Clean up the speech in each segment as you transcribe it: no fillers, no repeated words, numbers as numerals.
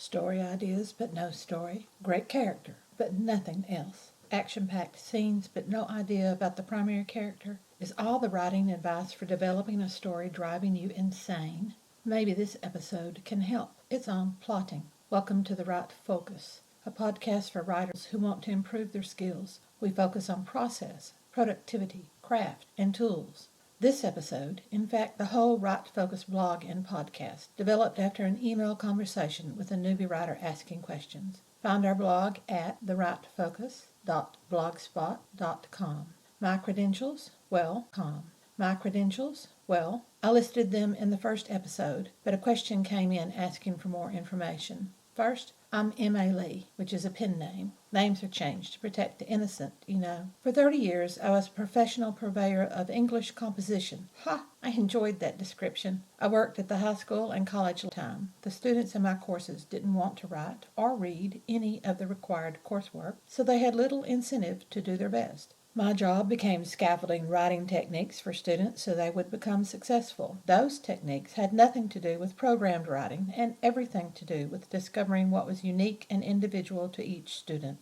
Story ideas, but no story. Great character, but nothing else. Action-packed scenes, but no idea about the primary character. Is all the writing advice for developing a story driving you insane? Maybe this episode can help. It's on plotting. Welcome to The Right Focus, a podcast for writers who want to improve their skills. We focus on process, productivity, craft, and tools. This episode, in fact the whole Right Focus blog and podcast, developed after an email conversation with a newbie writer asking questions. Find our blog at therightfocus.blogspot.com. My credentials? Well, I listed them in the first episode, but a question came in asking for more information. First, I'm M.A. Lee, which is a pen name. Names are changed to protect the innocent, you know. For 30 years, I was a professional purveyor of English composition. Ha! I enjoyed that description. I worked at the high school and college time. The students in my courses didn't want to write or read any of the required coursework, so they had little incentive to do their best. My job became scaffolding writing techniques for students so they would become successful. Those techniques had nothing to do with programmed writing and everything to do with discovering what was unique and individual to each student.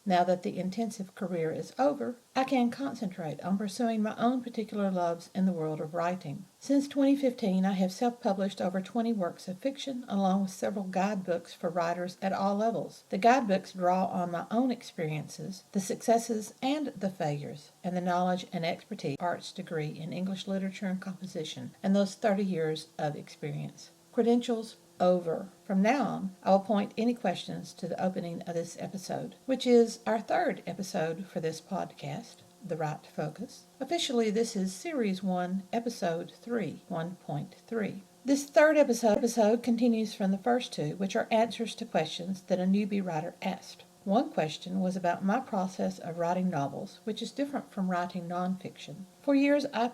Now that the intensive career is over, I can concentrate on pursuing my own particular loves in the world of writing. Since 2015, I have self-published over 20 works of fiction, along with several guidebooks for writers at all levels. The guidebooks draw on my own experiences, the successes and the failures, and the knowledge and expertise arts degree in English literature and composition, and those 30 years of experience. Credentials over. From now on, I will point any questions to the opening of this episode, which is our third episode for this podcast, The Right Focus. Officially, this is Series 1, Episode 3, 1.3. This third episode continues from the first two, which are answers to questions that a newbie writer asked. One question was about my process of writing novels, which is different from writing nonfiction. For years I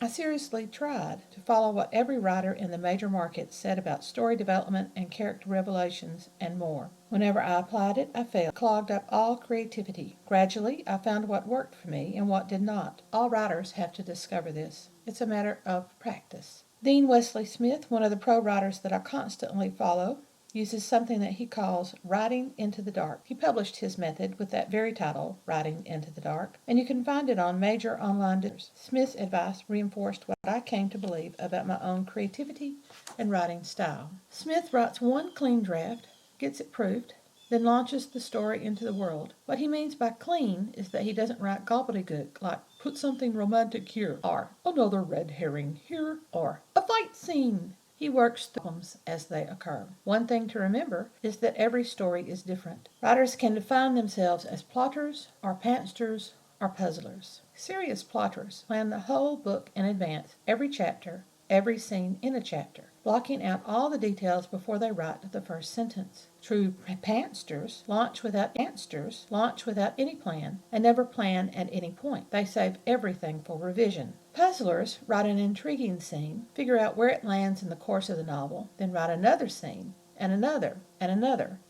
seriously tried to follow what every writer in the major markets said about story development and character revelations and more. Whenever I applied it, I failed, clogged up all creativity. Gradually, I found what worked for me and what did not. All writers have to discover this. It's a matter of practice. Dean Wesley Smith, one of the pro writers that I constantly follow, uses something that he calls writing into the dark. He published his method with that very title, Writing into the Dark, and you can find it on major online dictionaries. Smith's advice reinforced what I came to believe about my own creativity and writing style. Smith writes one clean draft, gets it proofed, then launches the story into the world. What he means by clean is that he doesn't write gobbledygook like put something romantic here, or another red herring here, or a fight scene. He works the problems as they occur. One thing to remember is that every story is different. Writers can define themselves as plotters, or pantsters, or puzzlers. Serious plotters plan the whole book in advance, every chapter, every scene in a chapter, blocking out all the details before they write the first sentence. True pantsters launch without any plan, and never plan at any point. They save everything for revision. Puzzlers write an intriguing scene, figure out where it lands in the course of the novel, then write another scene, and another,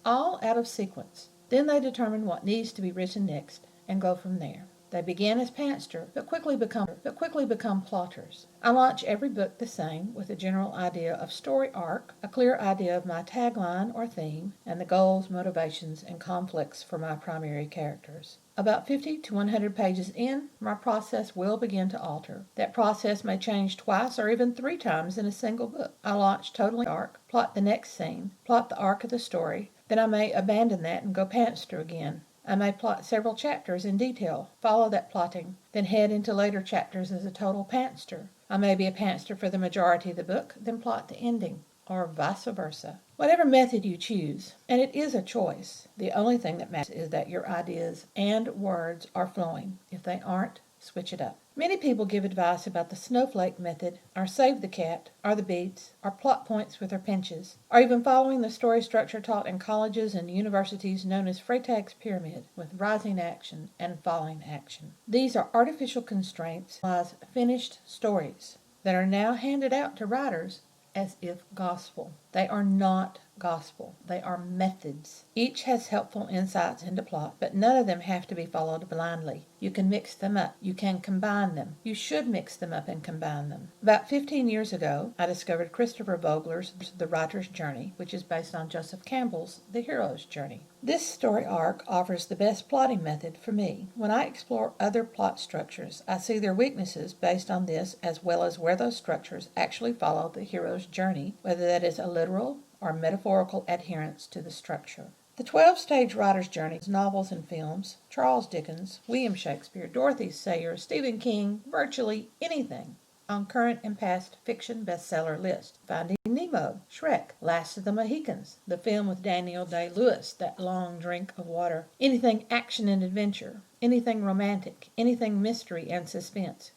all out of sequence. Then they determine what needs to be written next, and go from there. They begin as pantster, but quickly become plotters. I launch every book the same, with a general idea of story arc, a clear idea of my tagline or theme, and the goals, motivations, and conflicts for my primary characters. About 50 to 100 pages in, my process will begin to alter. That process may change twice or even 3 times in a single book. I launch totally arc, plot the next scene, plot the arc of the story, then I may abandon that and go pantster again. I may plot several chapters in detail, follow that plotting, then head into later chapters as a total pantster. I may be a pantster for the majority of the book, then plot the ending, or vice versa. Whatever method you choose, and it is a choice, the only thing that matters is that your ideas and words are flowing. If they aren't, switch it up. Many people give advice about the snowflake method, or save the cat, or the beats, or plot points with their pinches, or even following the story structure taught in colleges and universities known as Freytag's pyramid, with rising action and falling action. These are artificial constraints as finished stories that are now handed out to writers as if gospel. They are not gospel. They are methods. Each has helpful insights into plot, but none of them have to be followed blindly. You can mix them up. You can combine them. You should mix them up and combine them. About 15 years ago, I discovered Christopher Vogler's The Writer's Journey, which is based on Joseph Campbell's The Hero's Journey. This story arc offers the best plotting method for me. When I explore other plot structures, I see their weaknesses based on this as well as where those structures actually follow the hero's journey, whether that is a literal or metaphorical adherence to the structure. The 12-stage writer's journey, novels and films, Charles Dickens, William Shakespeare, Dorothy Sayers, Stephen King, virtually anything on current and past fiction bestseller list. Finding Nemo, Shrek, Last of the Mohicans, the film with Daniel Day-Lewis, That Long Drink of Water, anything action and adventure, anything romantic, anything mystery and suspense.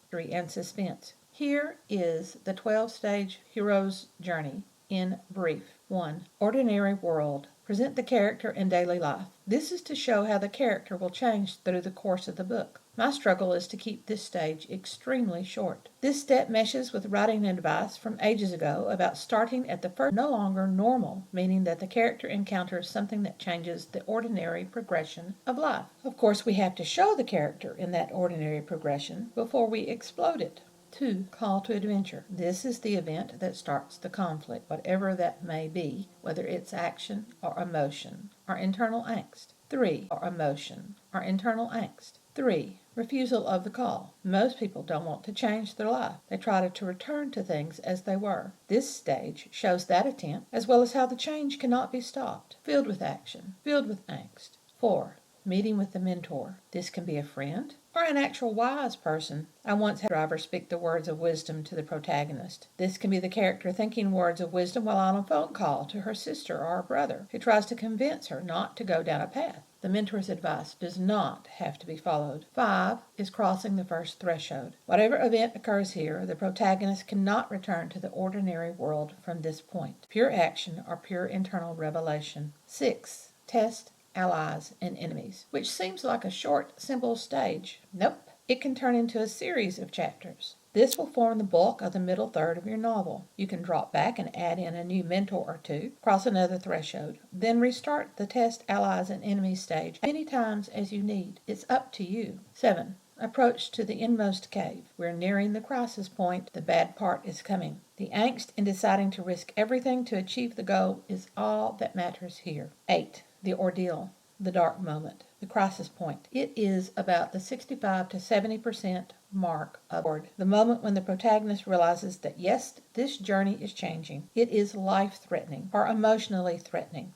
Here is the 12-stage hero's journey in brief. 1. Ordinary world. Present the character in daily life. This is to show how the character will change through the course of the book. My struggle is to keep this stage extremely short. This step meshes with writing advice from ages ago about starting at the first no longer normal, meaning that the character encounters something that changes the ordinary progression of life. Of course, we have to show the character in that ordinary progression before we explode it. 2. Call to adventure. This is the event that starts the conflict, whatever that may be, whether it's action or emotion or internal angst. 3. Or emotion or internal angst. 3. Refusal of the call. Most people don't want to change their life. They try to return to things as they were. This stage shows that attempt, as well as how the change cannot be stopped. Filled with action. Filled with angst. 4. Meeting with the mentor. This can be a friend or an actual wise person. I once had a driver speak the words of wisdom to the protagonist. This can be the character thinking words of wisdom while on a phone call to her sister or her brother, who tries to convince her not to go down a path. The mentor's advice does not have to be followed. 5 is crossing the first threshold. Whatever event occurs here, the protagonist cannot return to the ordinary world from this point. Pure action or pure internal revelation. 6. Test allies and enemies, which seems like a short, simple stage. Nope. It can turn into a series of chapters. This will form the bulk of the middle third of your novel. You can drop back and add in a new mentor or two, cross another threshold, then restart the test allies and enemies stage as many times as you need. It's up to you. 7. Approach to the inmost cave. We're nearing the crisis point. The bad part is coming. The angst in deciding to risk everything to achieve the goal is all that matters here. 8. The ordeal, the dark moment, the crisis point. It is about the 65 to 70% mark upward. The moment when the protagonist realizes that yes, this journey is changing. It is life-threatening or emotionally threatening.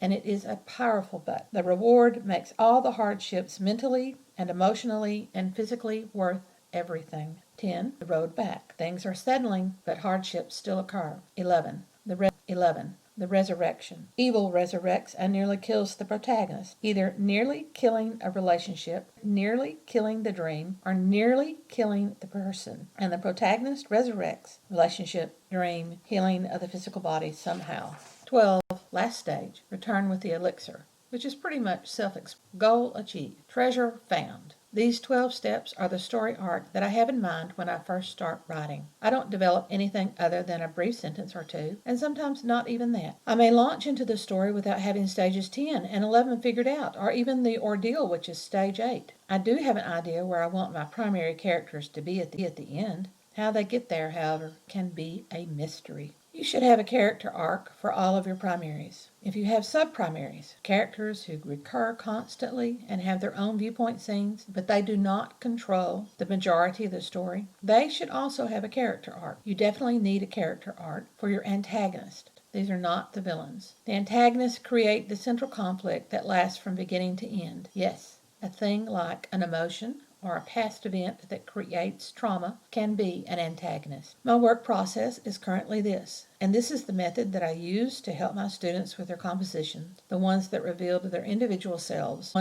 And it is a powerful but. The reward makes all the hardships mentally and emotionally and physically worth everything. 10. The road back. Things are settling, but hardships still occur. 11. The resurrection. Evil resurrects and nearly kills the protagonist, either nearly killing a relationship, nearly killing the dream, or nearly killing the person. And the protagonist resurrects relationship, dream, healing of the physical body somehow. 12. Last stage. Return with the elixir, which is pretty much goal achieved. Treasure found. These 12 steps are the story arc that I have in mind when I first start writing. I don't develop anything other than a brief sentence or two, and sometimes not even that. I may launch into the story without having stages 10 and 11 figured out, or even the ordeal, which is stage 8. I do have an idea where I want my primary characters to be at the end. How they get there, however, can be a mystery. You should have a character arc for all of your primaries. If you have sub-primaries, characters who recur constantly and have their own viewpoint scenes, but they do not control the majority of the story, they should also have a character arc. You definitely need a character arc for your antagonist. These are not the villains. The antagonists create the central conflict that lasts from beginning to end. Yes, a thing like an emotion or a past event that creates trauma can be an antagonist. My work process is currently this, and this is the method that I use to help my students with their compositions, the ones that reveal their individual selves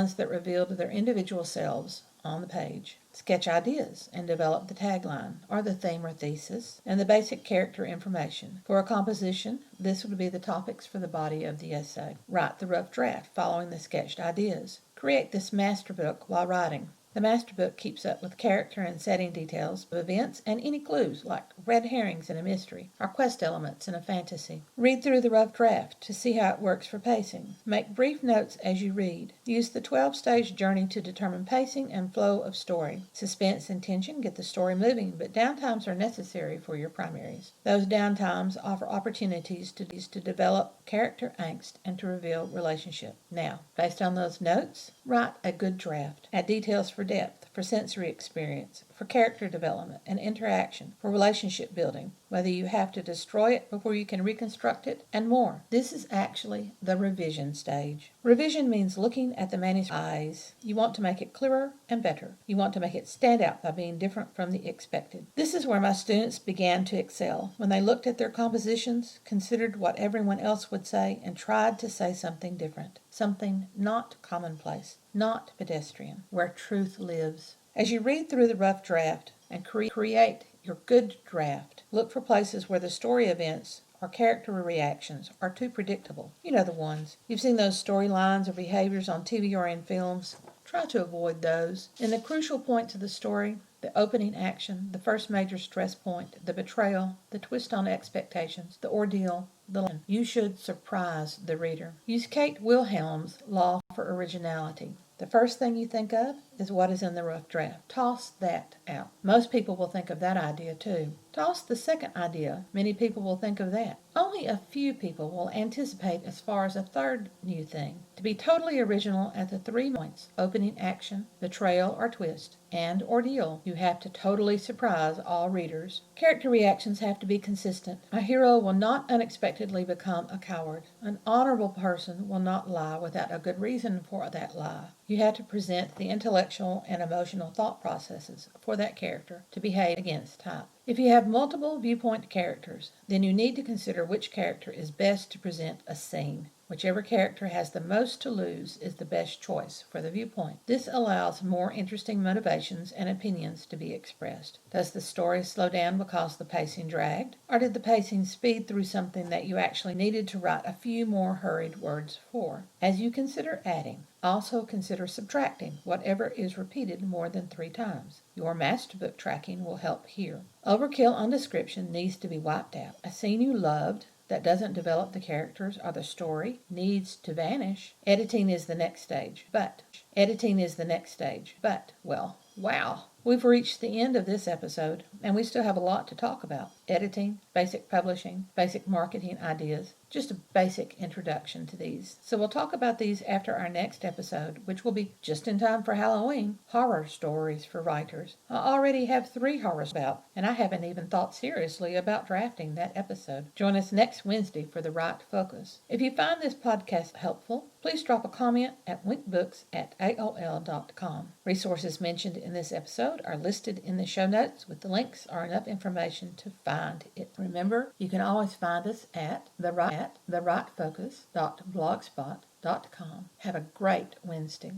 on the page. Sketch ideas and develop the tagline, or the theme or thesis, and the basic character information. For a composition, this would be the topics for the body of the essay. Write the rough draft following the sketched ideas. Create this master book while writing. The master book keeps up with character and setting details of events and any clues, like red herrings in a mystery or quest elements in a fantasy. Read through the rough draft to see how it works for pacing. Make brief notes as you read. Use the 12-stage journey to determine pacing and flow of story. Suspense and tension get the story moving, but downtimes are necessary for your primaries. Those downtimes offer opportunities to develop character angst and to reveal relationship. Now, based on those notes, write a good draft. Add details for depth, for sensory experience, for character development and interaction, for relationship building, whether you have to destroy it before you can reconstruct it, and more. This is actually the revision stage. Revision means looking at the manuscript's eyes. You want to make it clearer and better. You want to make it stand out by being different from the expected. This is where my students began to excel, when they looked at their compositions, considered what everyone else would say, and tried to say something different, something not commonplace, not pedestrian, where truth lives. As you read through the rough draft and create your good draft, look for places where the story events or character reactions are too predictable. You know the ones. You've seen those storylines or behaviors on TV or in films. Try to avoid those. In the crucial points of the story, the opening action, the first major stress point, the betrayal, the twist on expectations, the ordeal, the lesson, you should surprise the reader. Use Kate Wilhelm's law for originality. The first thing you think of is what is in the rough draft. Toss that out. Most people will think of that idea too. Toss the second idea. Many people will think of that. Only a few people will anticipate as far as a third new thing. To be totally original at the 3 points, opening action, betrayal or twist, and ordeal, you have to totally surprise all readers. Character reactions have to be consistent. A hero will not unexpectedly become a coward. An honorable person will not lie without a good reason for that lie. You have to present the intellectual and emotional thought processes for that character to behave against type. If you have multiple viewpoint characters, then you need to consider which character is best to present a scene. Whichever character has the most to lose is the best choice for the viewpoint. This allows more interesting motivations and opinions to be expressed. Does the story slow down because the pacing dragged? Or did the pacing speed through something that you actually needed to write a few more hurried words for? As you consider adding, also consider subtracting whatever is repeated more than 3 times. Your master book tracking will help here. Overkill on description needs to be wiped out. A scene you loved that doesn't develop the characters or the story needs to vanish. Editing is the next stage, but, well, wow. We've reached the end of this episode, and we still have a lot to talk about. Editing, basic publishing, basic marketing ideas, just a basic introduction to these. So we'll talk about these after our next episode, which will be just in time for Halloween. Horror stories for writers. I already have 3 horrors about, and I haven't even thought seriously about drafting that episode. Join us next Wednesday for the right focus. If you find this podcast helpful, please drop a comment at winkbooks@aol.com. Resources mentioned in this episode are listed in the show notes with the links or enough information to find it. Remember, you can always find us at therightfocus.blogspot.com. Have a great Wednesday.